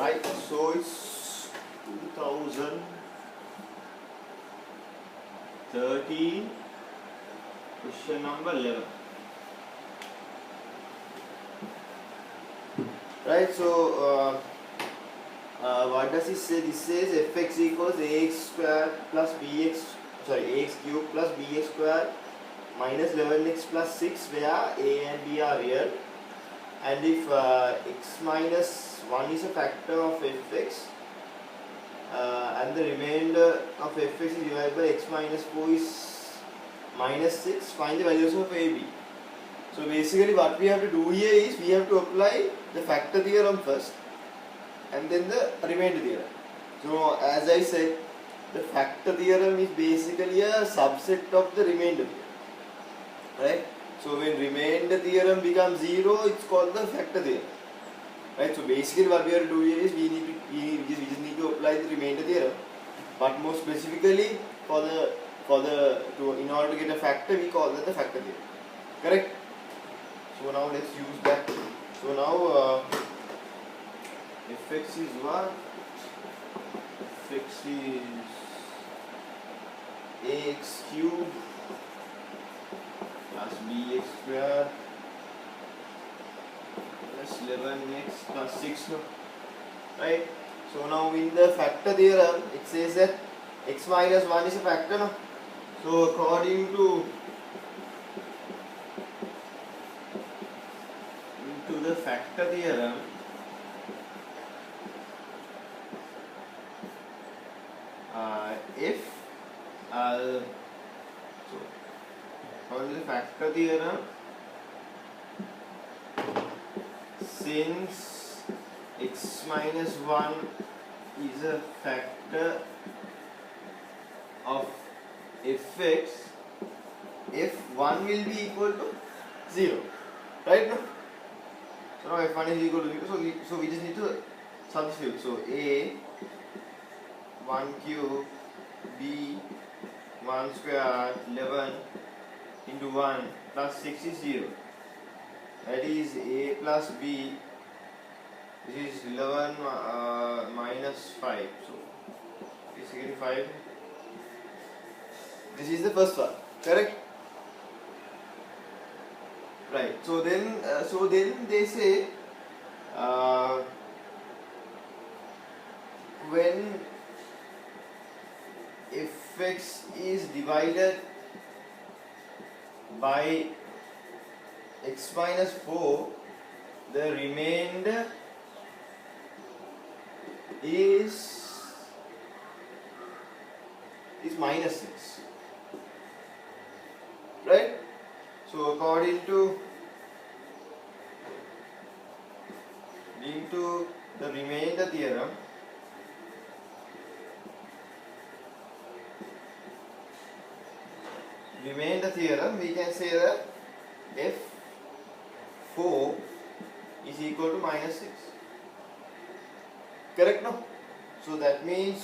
Right, so it's 2013, question number 11. Right, so what does it say? This says fx equals ax square plus bx, ax cube plus bx square minus 11x plus 6, where a and b are real, and if x minus 1 is a factor of fx, and the remainder of fx is divided by x minus 4 is minus 6, find the values of a, b. So basically what we have to do here is we have to apply the factor theorem first and then the remainder theorem. So as I said, the factor theorem is basically a subset of the remainder theorem, right? So when remainder theorem becomes 0, it's called the factor theorem, right? So basically what we have to do here is we just need to apply the remainder theorem, but more specifically in order to get a factor, we call that the factor theorem, correct? So now let's use that. So now fx is what? Fx is ax cube plus bx square plus 11x plus 6, no? Right? So now in the factor theorem it says that x minus 1 is a factor, no? So according to the factor theorem, if according to the factor theorem, since x minus 1 is a factor of fx, f1 will be equal to 0, right? No? So now f1 is equal to 0, so we just need to substitute. So a 1 cube, b 1 square, 11 into 1 plus 6 is 0. That is a plus b, which is 11 minus 5. So basically 5. This is the first one, correct? Right. So then they say when fx is divided by x minus 4, the remainder is minus 6, right? So according to the remainder theorem, we can say that f4 is equal to minus 6, correct? No? So that means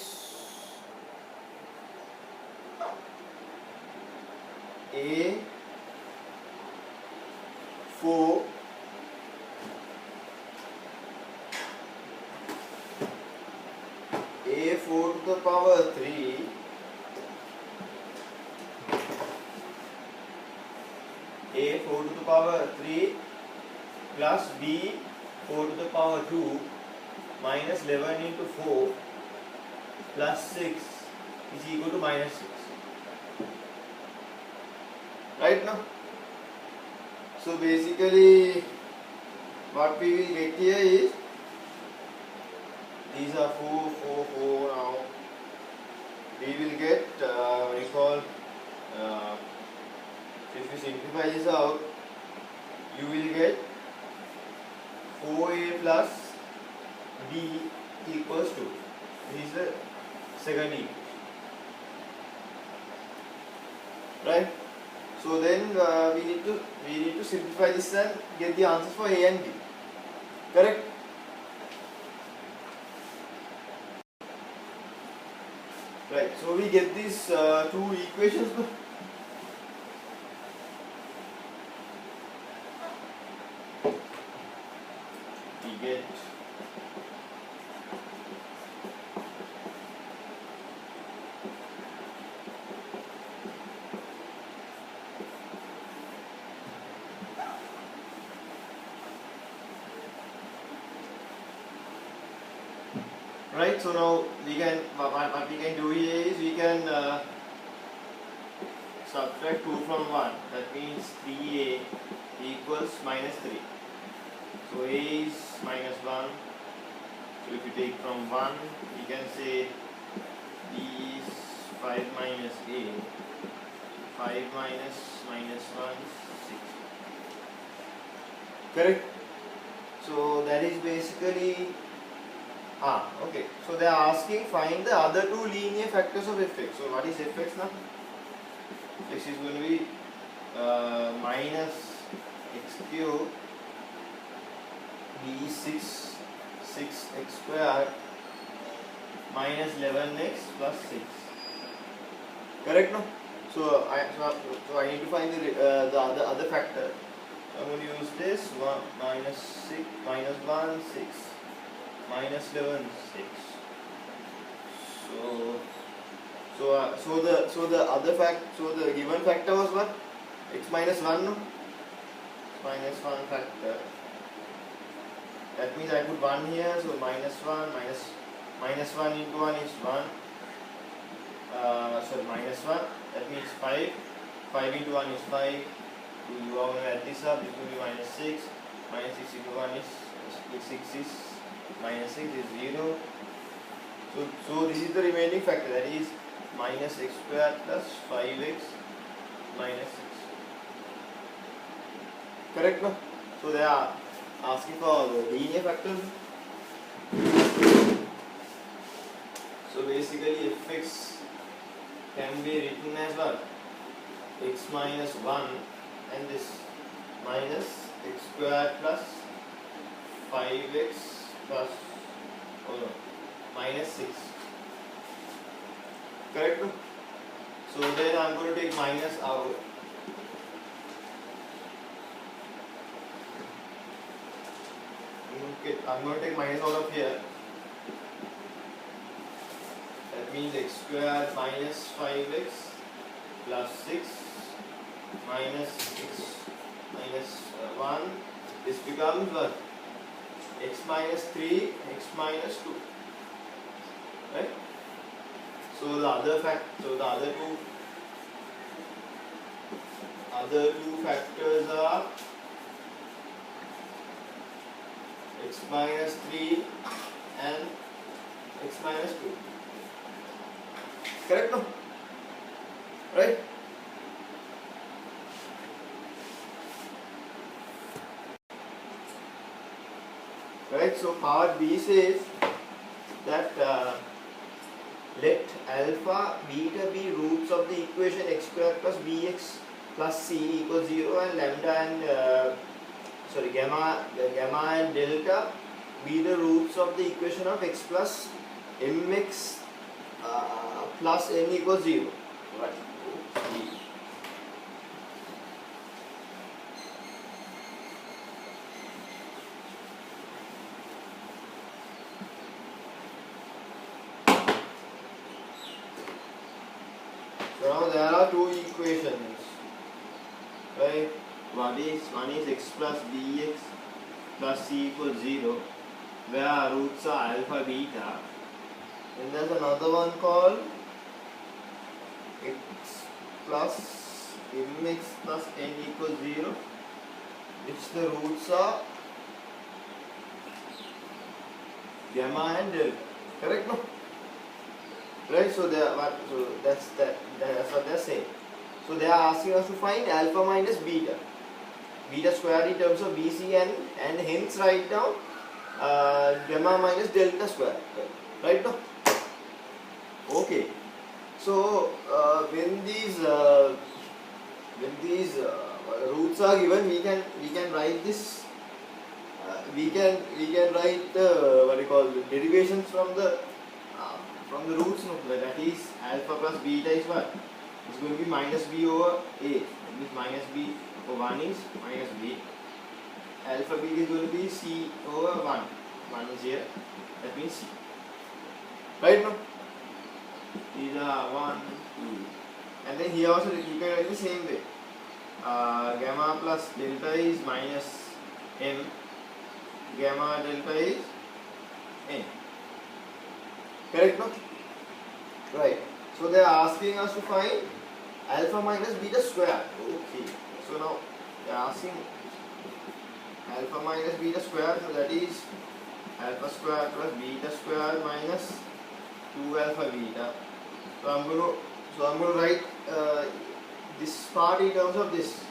a4 to the power 3 a4 to the power 3 plus b4 to the power 2 minus 11 into 4 plus 6 is equal to minus 6, right? Now, so basically what we will get here is these are 4, 4, 4. Now we will get if you simplify this out, you will get 4a plus b equals 2. This is the second equation, right? So then we need to simplify this and get the answers for a and b, correct? Right. So we get these two equations. We get right? So now we can, what we can do here is we can subtract 2 from 1. That means 3a equals minus 3. So a is minus 1. So if you take from 1, we can say b is 5 minus a. 5 minus minus 1 6. Correct? So that is basically okay. So they are asking find the other two linear factors of fx. So what is fx now? This is going to be minus x cube b 6x squared minus 11x plus 6. Correct, no? So I need to find the other factor. I'm going to use this 1 minus 6 minus 1 6 minus 11 6. So the given factor was what? X minus 1, no? Minus 1 factor. That means I put 1 here, so minus 1 minus 1 into 1 is 1. Minus 1. That means 5. 5 into 1 is 5. You are going to add this up. This will be minus 6. Minus 6 into 1 is 6 is minus 6 is 0. So this is the remaining factor, that is minus x squared plus 5x minus 6. Correct, no? So they are asking for the linear factors. So basically fx can be written as what? X minus 1 and this minus x squared plus 5x plus minus 6. Correct? So then I am going to take minus out. I am going to take minus out of here. That means x squared minus 5x plus 6 minus x minus 1. This becomes what? X minus 3, x minus 2. Right? So the other two factors are x minus 3 and x minus 2. Correct, no? Right? Right, so part B says that let alpha, beta be roots of the equation x squared plus bx plus c equals 0 and lambda and gamma and delta be the roots of the equation of x plus mx plus n equals 0. Right. So now there are two equations, right? One is x plus bx plus c equals 0, where roots are alpha, beta. And there's another one called x plus mx plus n equals 0, which the roots are gamma and delta. Correct, no? Right, so that's what they are saying. So they are asking us to find alpha minus beta squared in terms of BC and hence write down gamma minus delta square. Right now? Okay. So when these roots are given, we can write this. We can write the what you call the derivations from the roots. No, that is alpha plus beta is what? It's going to be minus b over a. That means minus b over 1 is minus b. Alpha b is going to be c over 1. 1 is here. That means c. Right, no? These are 1, 2. And then here also you can write the same way. Gamma plus delta is minus m. Gamma delta is n. Correct, no? Right. So they are asking us to find alpha minus beta square. Okay. So now they are asking alpha minus beta square. So that is alpha square plus beta square minus 2 alpha beta. So I'm going to write this part in terms of this.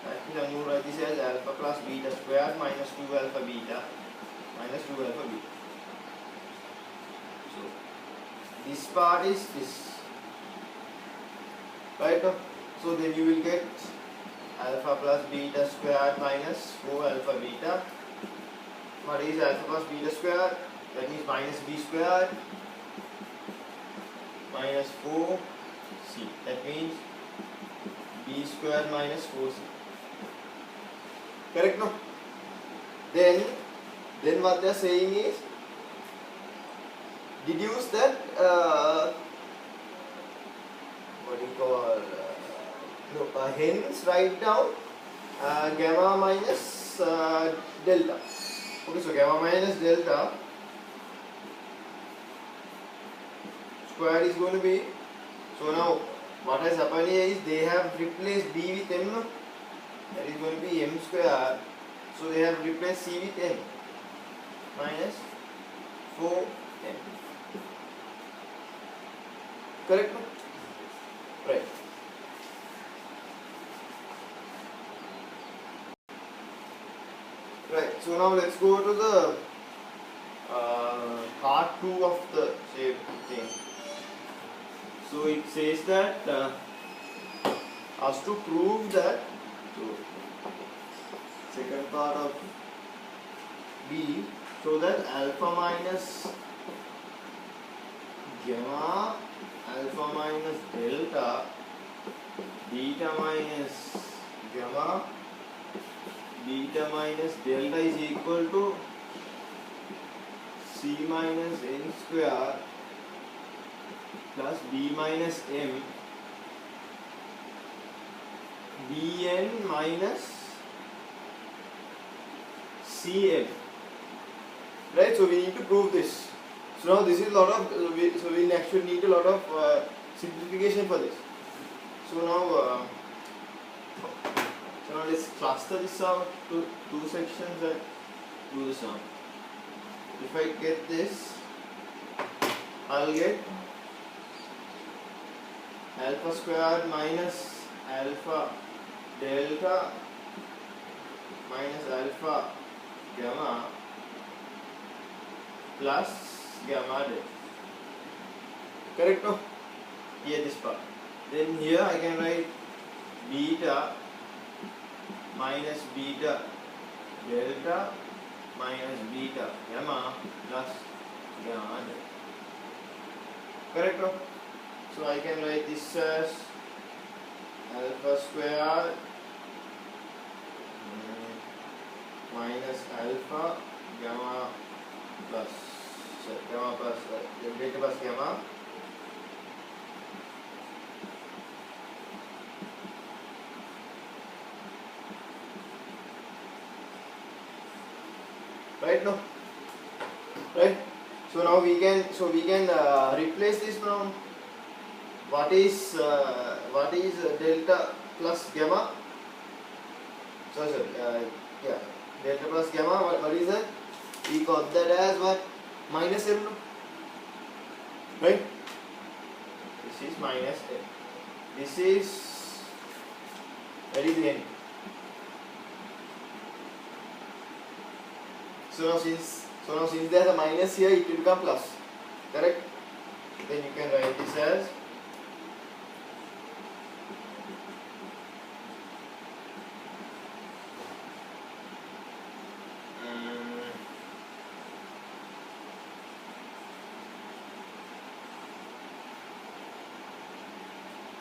Actually, I'm going to write this as alpha plus beta square minus 2 alpha beta minus 2 alpha beta. So this part is this, right? So then you will get alpha plus beta square minus 4 alpha beta. What is alpha plus beta square? That means minus b square minus 4c. That means b square minus 4c. Correct, no? Then what they are saying is deduce that what do you call hence write down gamma minus delta. Okay, so gamma minus delta square is going to be, so now what has happened here is they have replaced b with m, no? That is going to be m square. So they have replaced c with m minus 4m. Correct, no? Right. Right. So now let's go to the part 2 of the same thing. So it says that us to prove that, so second part of B, so that alpha minus gamma, alpha minus delta, beta minus gamma, beta minus delta is equal to c minus n square plus b minus m bn minus cm. Right, so we need to prove this. So now this is a lot of so we actually need a lot of simplification for this. So now let's cluster this out to two sections and do the sum. If I get this, I'll get alpha squared minus alpha delta minus alpha gamma plus gamma delta. Correct, no? Here this part. Then here I can write beta minus beta delta minus beta gamma plus gamma delta. Correct, no? So I can write this as alpha square minus alpha gamma plus delta plus gamma right, no? Right? So now we can replace this now. What is delta plus gamma? Sorry, yeah, delta plus gamma. What is that? We got that as what? Minus m, no? Right? This is minus m. This is, that is n. So now since there is a minus here, it will become plus. Correct? Then you can write this as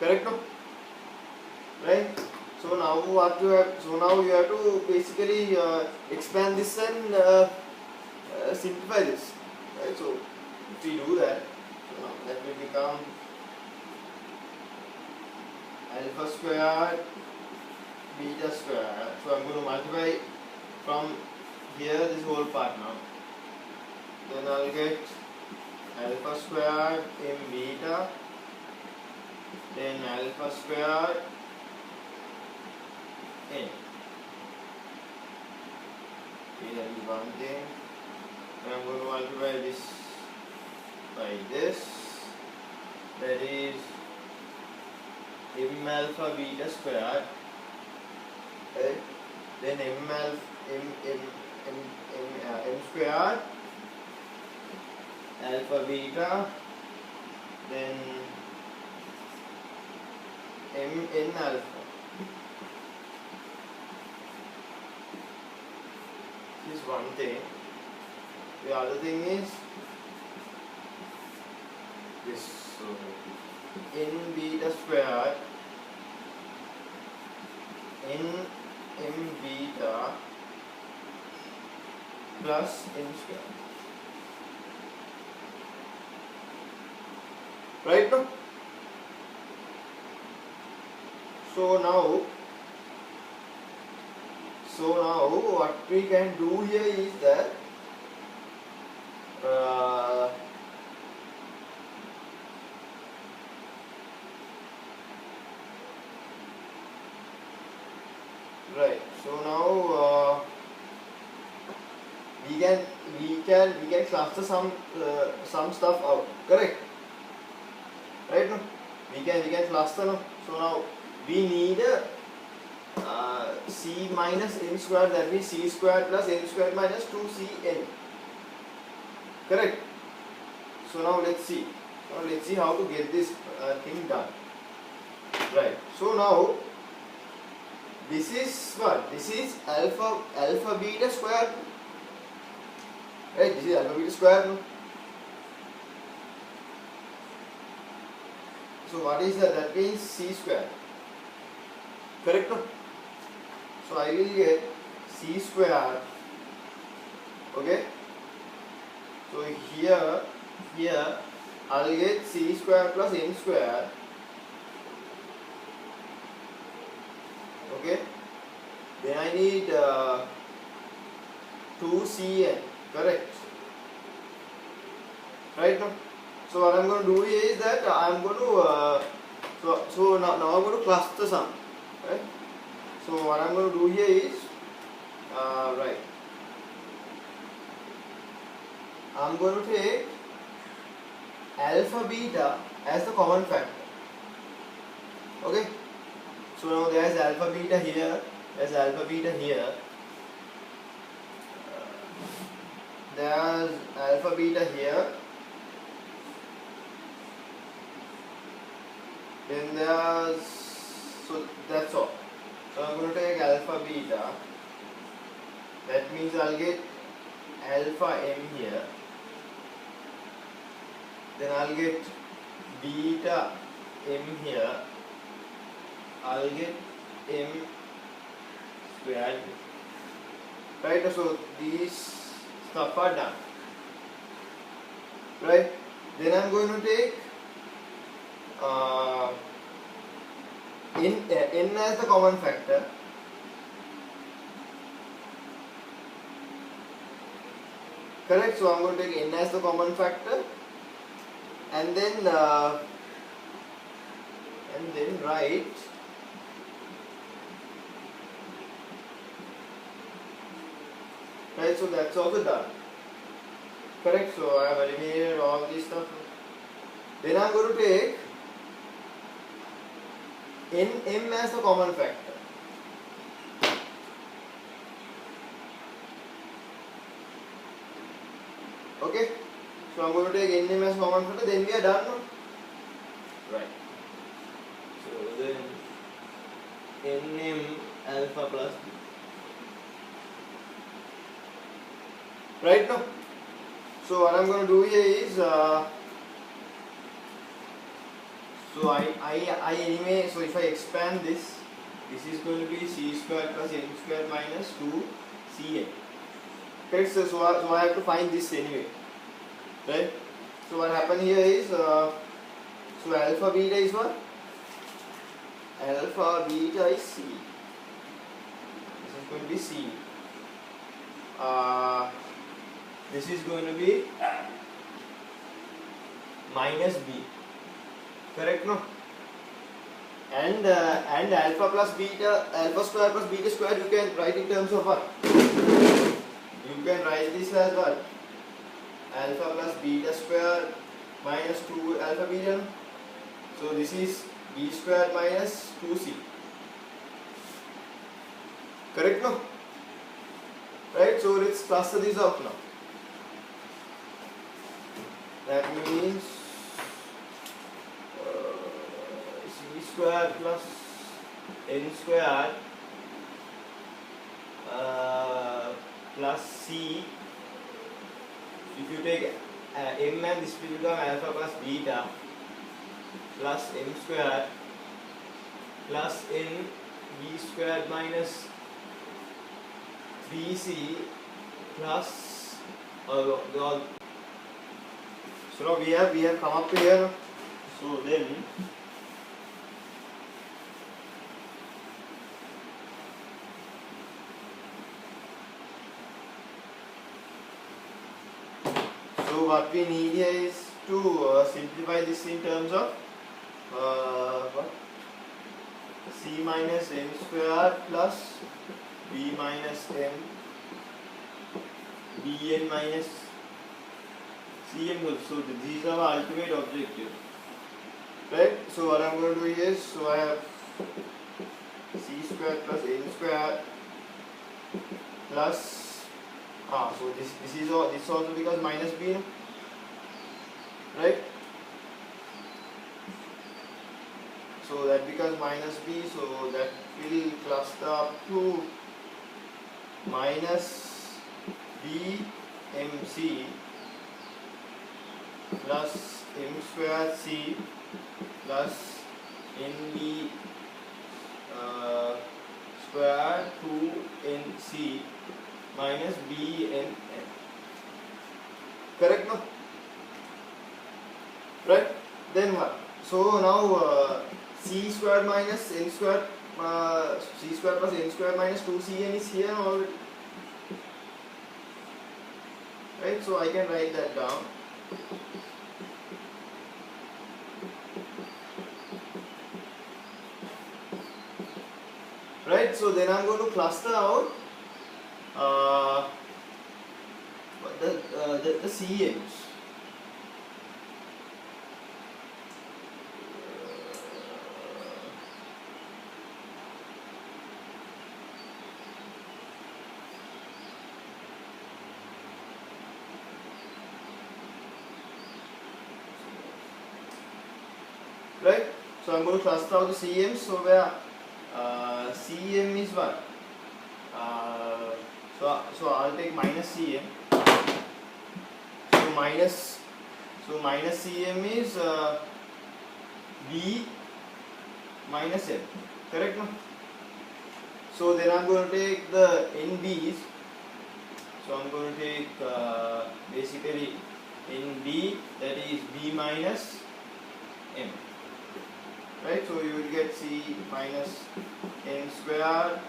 correct, no? Right? So now what you have? So now you have to basically expand this and simplify this. Right? So if we do that, so now that will become alpha squared beta squared. So I'm going to multiply from here this whole part now. Then I'll get alpha squared m beta, then alpha squared n. Okay, that is one thing. And I'm going to multiply this by this. That is m alpha beta squared. Okay. Then m alpha m squared alpha beta, then m n alpha. This is one thing. The other thing is this. So n beta squared n m beta plus n squared. Right now? So now what we can do here is that right. So now we can cluster some stuff out. Correct. Right now we can cluster now. So now we need a c minus n squared, that means c squared plus n squared minus 2cn. Correct. So now let's see how to get this thing done. Right. So now this is what? This is alpha beta squared. Right. This is alpha beta squared. No? So what is that? That means c squared. Correct? No? So I will get c squared. Okay. So here I'll get c squared plus n squared. Okay. Then I need 2cn. Correct. Right now. So what I'm going to do is that I'm going to so now I'm going to cluster some. Right. So what I'm going to do here is right. I'm going to take alpha beta as the common factor. Okay. So now there's alpha beta here. There's alpha beta here. There's alpha beta here. Then there's, so that's all. So I'm going to take alpha beta. That means I'll get alpha m here. Then I'll get beta m here. I'll get m squared. Right, so these stuff are done. Right, then I'm going to take n as the common factor. Correct, so I'm going to take n as the common factor, and then write right, so that's also done. Correct, so I have eliminated all this stuff. Then I'm going to take m as the common factor. Okay, so I'm going to take m as common factor, then we are done now. Right. So then nm alpha plus b. Right now. So what I'm going to do here is so I anyway, so if I expand this is going to be c squared plus n squared minus 2cn. Correct, so I have to find this anyway. Right? So what happened here is so alpha beta is what? Alpha beta is c. This is going to be c. This is going to be minus b. Correct, no? And alpha plus beta, alpha square plus beta square, you can write in terms of what? You can write this as what? Alpha plus beta square minus 2 alpha beta. So this is b square minus 2c. Correct, no? Right, so let's cluster this out now. That means c square plus n square plus c. If you take m, and this will become alpha plus beta plus m square plus n b square minus 3c plus so now we have come up here. So then so what we need here is to simplify this in terms of what? C minus m square plus b minus m bn minus cm. So these are our ultimate objective, right? So what I'm going to do is, so I have c square plus n square plus so this is all, this also becomes minus b, right? So that becomes minus b, so that will cluster up to minus b mc plus m square c plus nb square 2nc minus bnn. Correct, no? Right? Then what? So now c square minus n square c square plus n square minus 2cn is here already. Right? So I can write that down. Right? So then I'm going to cluster out the CMs. Right? So I'm going to cluster out the CMs. So where CM is what? So I'll take minus CM. So minus CM is B minus M. Correct, no? So then I'm going to take the NBs. So I'm going to take basically NB, that is B minus M. Right, so you will get C minus N square.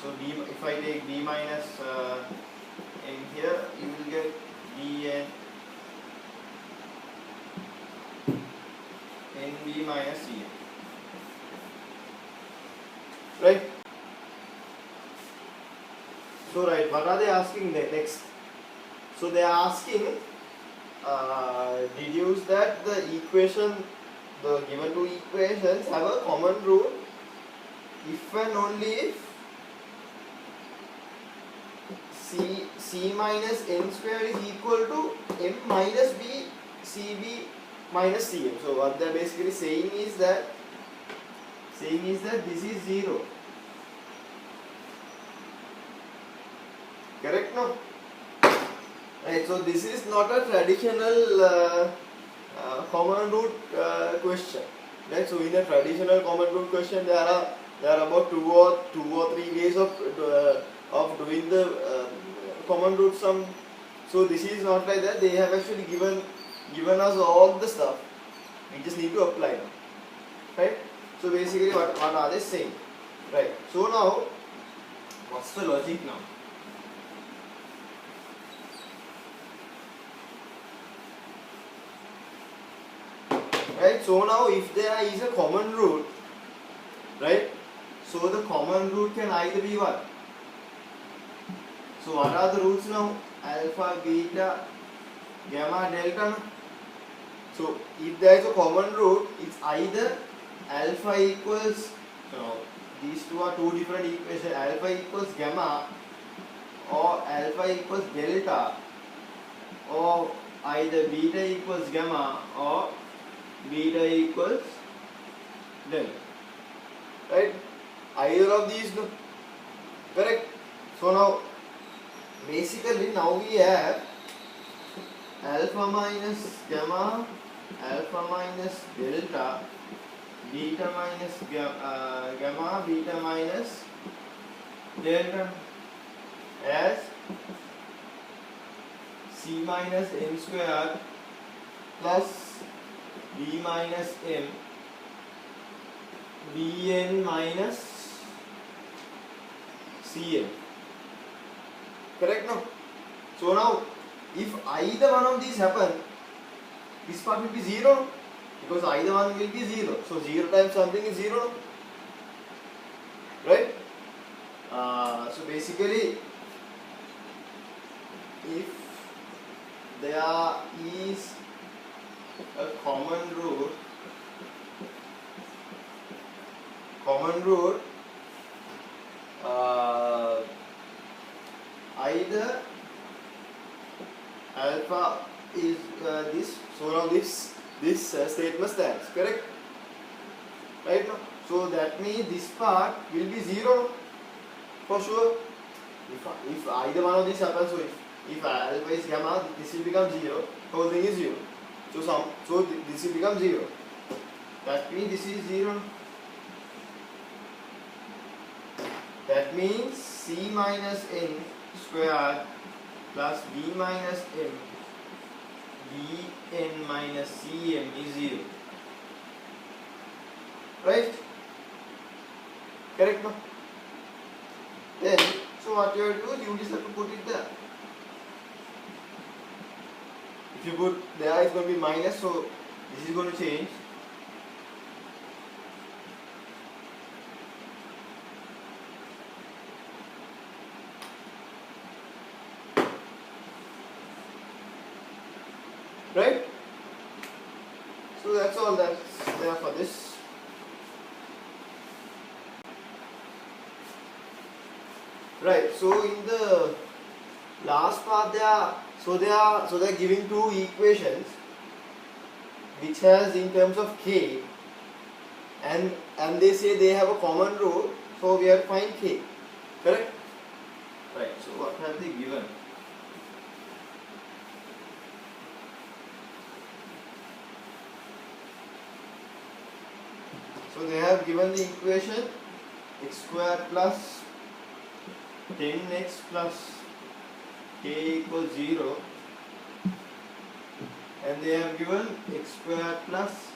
So B, if I take B minus M here, you will get Bn NB minus Cn. Right. So right, what are they asking next? So they are asking deduce that the equation, the given two equations have a common root if and only if C minus n square is equal to m minus b cb minus cm. So what they are basically saying is that this is 0. Correct, no? Right, so this is not a traditional common root question. Right, so in a traditional common root question there are about two or three ways of doing the common root sum. So this is not like that. They have actually given us all the stuff. We just need to apply now. Right? So basically what are they saying? Right. So now what's the logic now? right? So now if there is a common root, right? So the common root can either be what? So what are the roots now? Alpha, beta, gamma, delta. No? So if there is a common root, it's either alpha equals, these two are two different equations, alpha equals gamma or alpha equals delta, or either beta equals gamma or beta equals delta, right? Either of these, no? Correct? So now basically now we have alpha minus gamma, alpha minus delta, beta minus gamma, beta minus delta as c minus n square plus b minus m bn minus cm. Correct now? So now if either one of these happen, this part will be 0, because either one will be 0. So 0 times something is 0, right? So basically, if there is a common root either alpha is this, so now this statement stands, correct? Right now, so that means this part will be 0 for sure. If either one of these happens, so if alpha is gamma, this will become 0, whole thing is 0. So this will become 0. That means this is 0. That means c minus n squared plus b minus m bn minus cm is 0. Right? Correct, no? Then, so what you have to do is you just have to put it there. If you put there, it's going to be minus, so this is going to change. Right? So that's all that's there for this. Right, so in the last part they are giving two equations which has in terms of k, and they say they have a common root, so we have to find k. Correct? Right, so what have they given? So they have given the equation x square plus 10x plus k equals 0, and they have given x square plus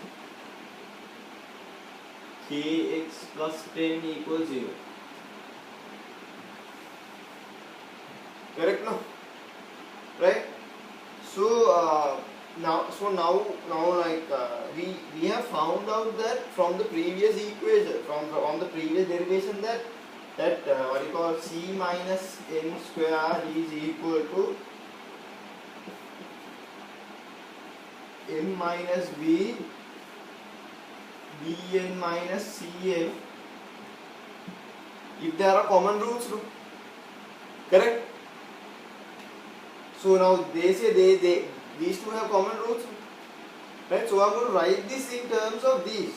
kx plus 10 equals 0. Correct, no? Right? So now like we have found out that from the previous equation, from the previous derivation, that what you call c minus n square is equal to m minus b bn minus cm if there are common roots. Correct? So now they say these two have common roots, right? So I'm going to write this in terms of these.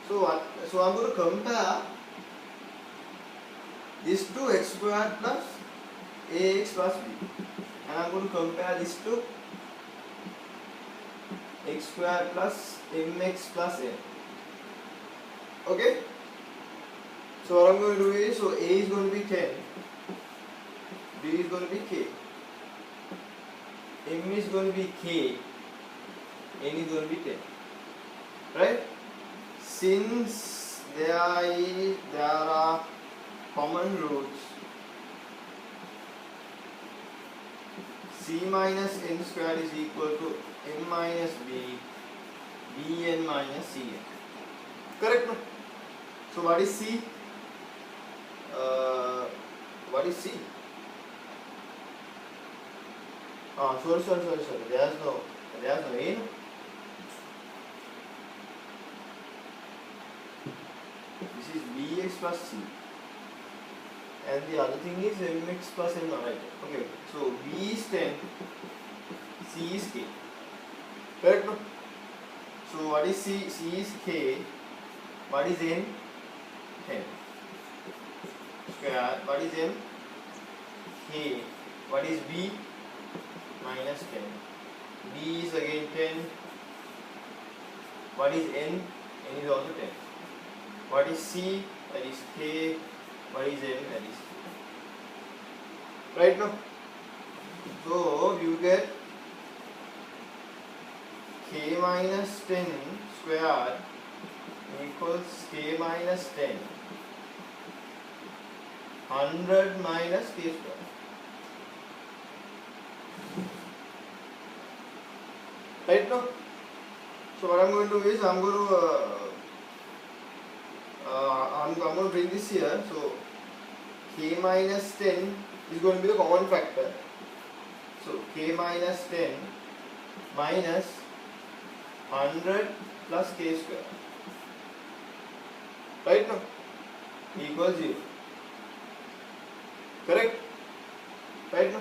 So I'm going to compare this to x squared plus ax plus b, and I'm going to compare this to x squared plus mx plus n. Okay? So what I'm going to do is, so a is going to be 10, b is going to be k, m is going to be k, n is going to be 10. Right? Since there are common roots, c minus n squared is equal to m minus b Bn minus Cn. Correct, no? So what is C? What is C? Sorry. There's no A. No? This is Bx plus C. And the other thing is Mx plus M, right? Okay. So B is 10, C is K. Correct, no? So what is C? C is K. What is N? 10. Square. What is M? K. What is B? Minus 10. B is again 10. What is N? N is also 10. What is C? That is K. What is M? That is K. Right, no? So you get K minus 10 square equals K minus 10. 100 minus K square. Right, no? So what I'm going to do is I'm going to bring this here. So K minus 10 is going to be the common factor. So K minus 10 minus 100 plus K square. Right, no? Equals 0. Correct? Right, no?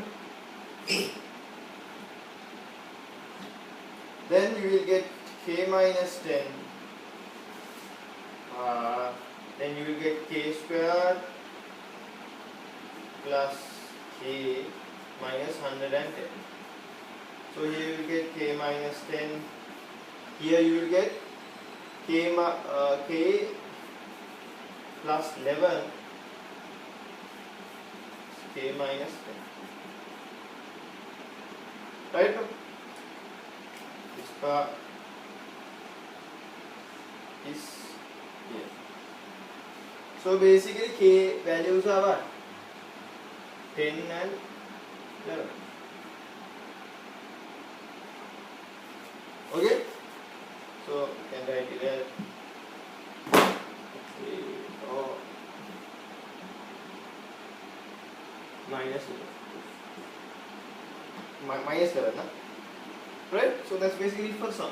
Then you will get K minus 10. Then you will get K square plus K minus 110. So here you will get K minus 10. Here you will get K plus 11. K minus 10. Right? इसका is here. So basically K values are what? 10 and 11. Okay? So you can write it as minus 11. Minus 11, right? So that's basically for sum.